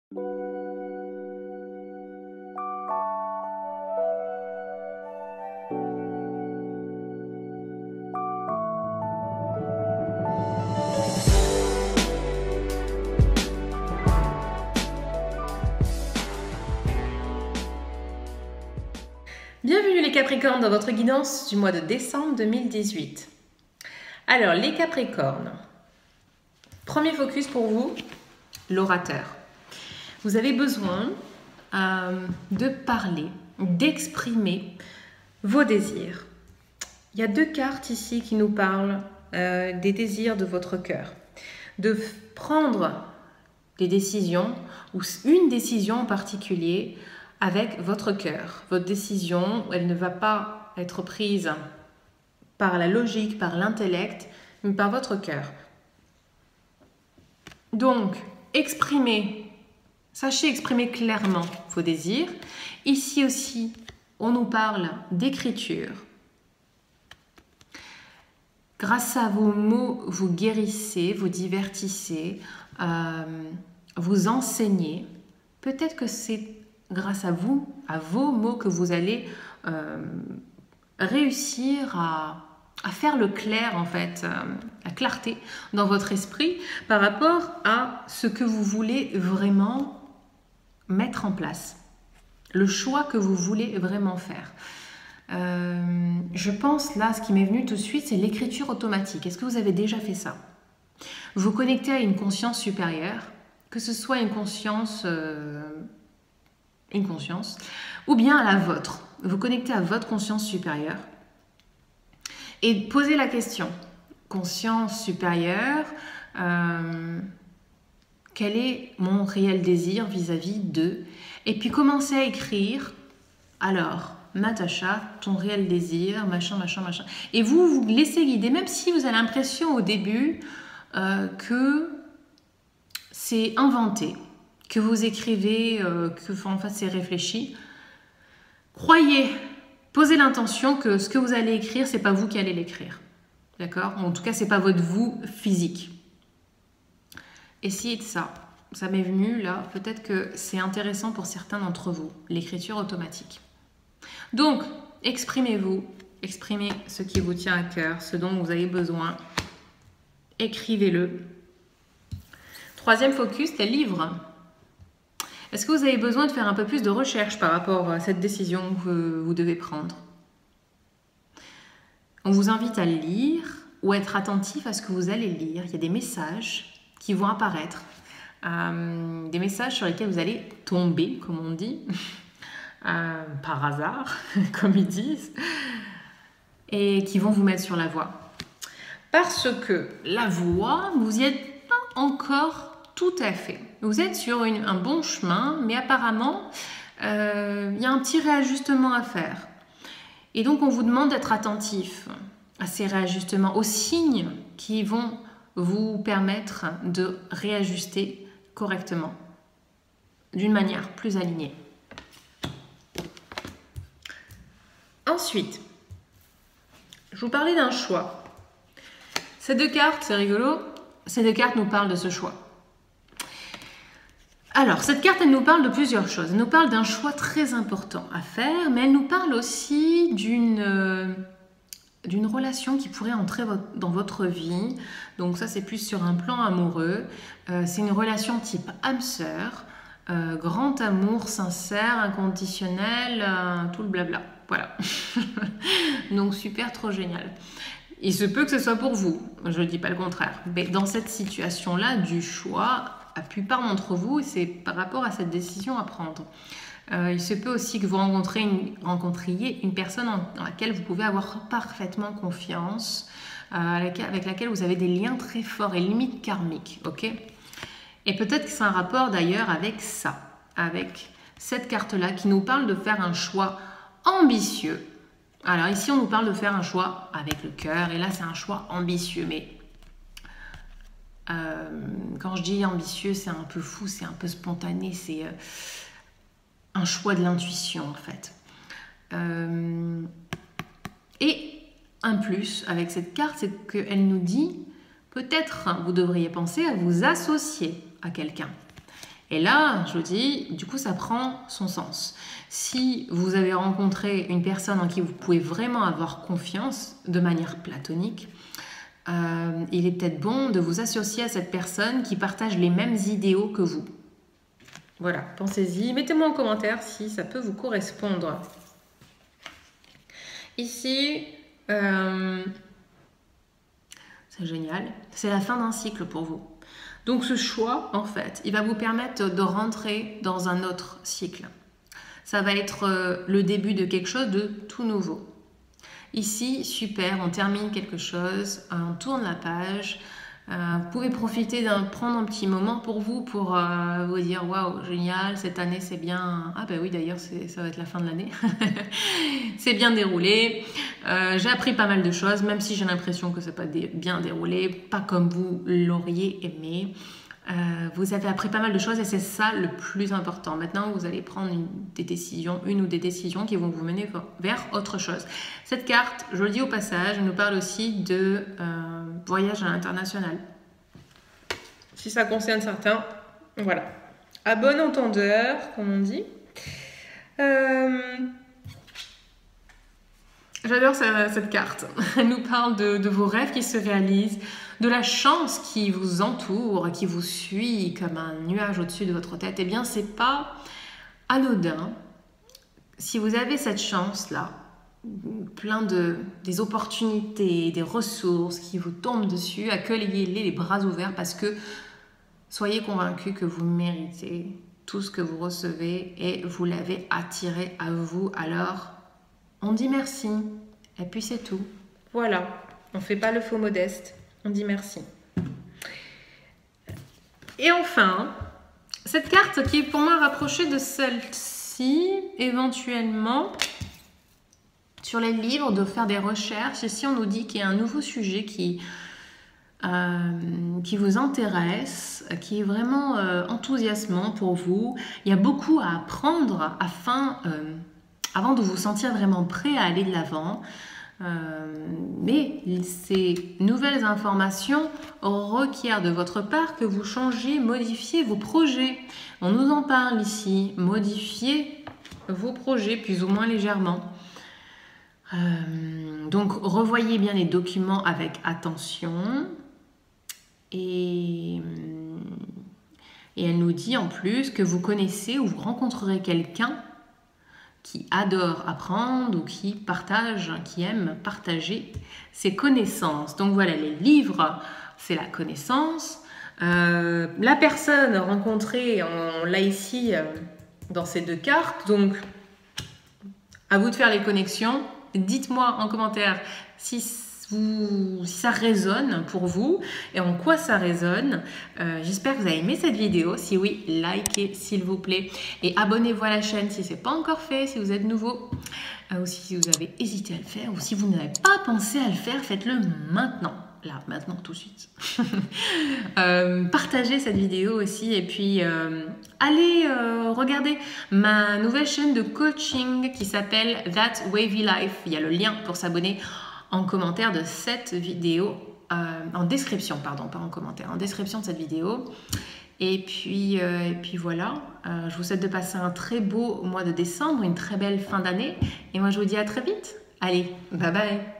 Bienvenue les Capricornes dans votre guidance du mois de décembre 2018. Alors les Capricornes, premier focus pour vous, l'orateur. Vous avez besoin de parler, d'exprimer vos désirs. Il y a deux cartes ici qui nous parlent des désirs de votre cœur. De prendre des décisions ou une décision en particulier avec votre cœur. Votre décision, elle ne va pas être prise par la logique, par l'intellect, mais par votre cœur. Donc, sachez exprimer clairement vos désirs. Ici aussi, on nous parle d'écriture. Grâce à vos mots, vous guérissez, vous divertissez, vous enseignez. Peut-être que c'est grâce à vous, à vos mots, que vous allez réussir à faire le clair, en fait, la clarté dans votre esprit par rapport à ce que vous voulez vraiment mettre en place, le choix que vous voulez vraiment faire. Je pense, là, ce qui m'est venu tout de suite, c'est l'écriture automatique. Est-ce que vous avez déjà fait ça? Vous connectez à une conscience supérieure, que ce soit une conscience, ou bien à la vôtre. Vous connectez à votre conscience supérieure et posez la question. Conscience supérieure, quel est mon réel désir vis-à-vis de... Et puis commencez à écrire, alors, Natacha, ton réel désir, machin, machin, machin. Et vous vous laissez guider, même si vous avez l'impression au début que c'est inventé, que vous écrivez, en fait c'est réfléchi. Croyez, posez l'intention que ce que vous allez écrire, c'est pas vous qui allez l'écrire. D'accord? En tout cas, c'est pas votre vous physique. Essayez de ça. Ça m'est venu là, peut-être que c'est intéressant pour certains d'entre vous, l'écriture automatique. Donc, exprimez-vous, exprimez ce qui vous tient à cœur, ce dont vous avez besoin. Écrivez-le. Troisième focus, les livres. Est-ce que vous avez besoin de faire un peu plus de recherche par rapport à cette décision que vous devez prendre? On vous invite à lire ou à être attentif à ce que vous allez lire. Il y a des messages qui vont apparaître, des messages sur lesquels vous allez tomber, comme on dit, par hasard, comme ils disent, et qui vont vous mettre sur la voie. Parce que la voie, vous n'y êtes pas encore tout à fait. Vous êtes sur un bon chemin, mais apparemment, il y a un petit réajustement à faire. Et donc, on vous demande d'être attentif à ces réajustements, aux signes qui vont vous permettre de réajuster correctement, d'une manière plus alignée. Ensuite, je vous parlais d'un choix. Ces deux cartes, c'est rigolo, ces deux cartes nous parlent de ce choix. Alors, cette carte, elle nous parle de plusieurs choses. Elle nous parle d'un choix très important à faire, mais elle nous parle aussi d'une relation qui pourrait entrer dans votre vie. Donc ça, c'est plus sur un plan amoureux. C'est une relation type âme-sœur, grand amour sincère, inconditionnel, tout le blabla. Voilà. Donc super, trop génial. Il se peut que ce soit pour vous, je ne dis pas le contraire. Mais dans cette situation-là du choix, la plupart d'entre vous, c'est par rapport à cette décision à prendre. Il se peut aussi que vous rencontriez une personne dans laquelle vous pouvez avoir parfaitement confiance, avec laquelle vous avez des liens très forts et limite karmiques. Ok? Et peut-être que c'est un rapport d'ailleurs avec ça, avec cette carte-là qui nous parle de faire un choix ambitieux. Alors ici, on nous parle de faire un choix avec le cœur, et là, c'est un choix ambitieux, mais quand je dis ambitieux, c'est un peu fou, c'est un peu spontané, c'est un choix de l'intuition en fait. Et un plus avec cette carte, c'est qu'elle nous dit peut-être vous devriez penser à vous associer à quelqu'un. Et là, je vous dis, du coup, ça prend son sens. Si vous avez rencontré une personne en qui vous pouvez vraiment avoir confiance de manière platonique, il est peut-être bon de vous associer à cette personne qui partage les mêmes idéaux que vous. Voilà, pensez-y. Mettez-moi en commentaire si ça peut vous correspondre. Ici, c'est génial. C'est la fin d'un cycle pour vous. Donc ce choix, en fait, il va vous permettre de rentrer dans un autre cycle. Ça va être le début de quelque chose de tout nouveau. Ici, super, on termine quelque chose, on tourne la page. Vous pouvez profiter prendre un petit moment pour vous dire waouh, génial, cette année c'est bien. Ah ben oui, d'ailleurs, ça va être la fin de l'année. C'est bien déroulé. J'ai appris pas mal de choses, même si j'ai l'impression que ça n'a pas bien déroulé, pas comme vous l'auriez aimé. Vous avez appris pas mal de choses et c'est ça le plus important. Maintenant, vous allez prendre une ou des décisions qui vont vous mener vers autre chose. Cette carte, je le dis au passage, nous parle aussi de voyage à l'international. Si ça concerne certains, voilà. À bon entendeur, comme on dit. J'adore cette carte. Elle nous parle de vos rêves qui se réalisent, de la chance qui vous entoure, qui vous suit comme un nuage au-dessus de votre tête. Eh bien, c'est pas anodin. Si vous avez cette chance-là, des opportunités, des ressources qui vous tombent dessus, accueillez-les les bras ouverts parce que soyez convaincus que vous méritez tout ce que vous recevez et vous l'avez attiré à vous. Alors, on dit merci et puis c'est tout. Voilà, on ne fait pas le faux modeste, on dit merci. Et enfin, cette carte qui est pour moi rapprochée de celle-ci, éventuellement, sur les livres, de faire des recherches. Ici, on nous dit qu'il y a un nouveau sujet qui vous intéresse, qui est vraiment enthousiasmant pour vous. Il y a beaucoup à apprendre avant de vous sentir vraiment prêt à aller de l'avant. Mais ces nouvelles informations requièrent de votre part que vous changiez, modifiez vos projets. On nous en parle ici. Modifiez vos projets plus ou moins légèrement. Donc revoyez bien les documents avec attention. Et elle nous dit en plus que vous connaissez ou vous rencontrerez quelqu'un qui adore apprendre ou qui aime partager ses connaissances. Donc voilà, les livres, c'est la connaissance. La personne rencontrée, on l'a ici dans ces deux cartes. Donc, à vous de faire les connexions. Dites-moi en commentaire si ça résonne pour vous et en quoi ça résonne. J'espère que vous avez aimé cette vidéo. Si oui, likez s'il vous plaît et abonnez-vous à la chaîne si ce n'est pas encore fait, si vous êtes nouveau ou si vous avez hésité à le faire ou si vous n'avez pas pensé à le faire, faites-le maintenant. Là, maintenant, tout de suite. Partagez cette vidéo aussi et puis allez regarder ma nouvelle chaîne de coaching qui s'appelle That Wavy Life. Il y a le lien pour s'abonner en commentaire de cette vidéo, en description, pardon, pas en commentaire, en description de cette vidéo. Et puis voilà, je vous souhaite de passer un très beau mois de décembre, une très belle fin d'année. Et moi, je vous dis à très vite. Allez, bye bye.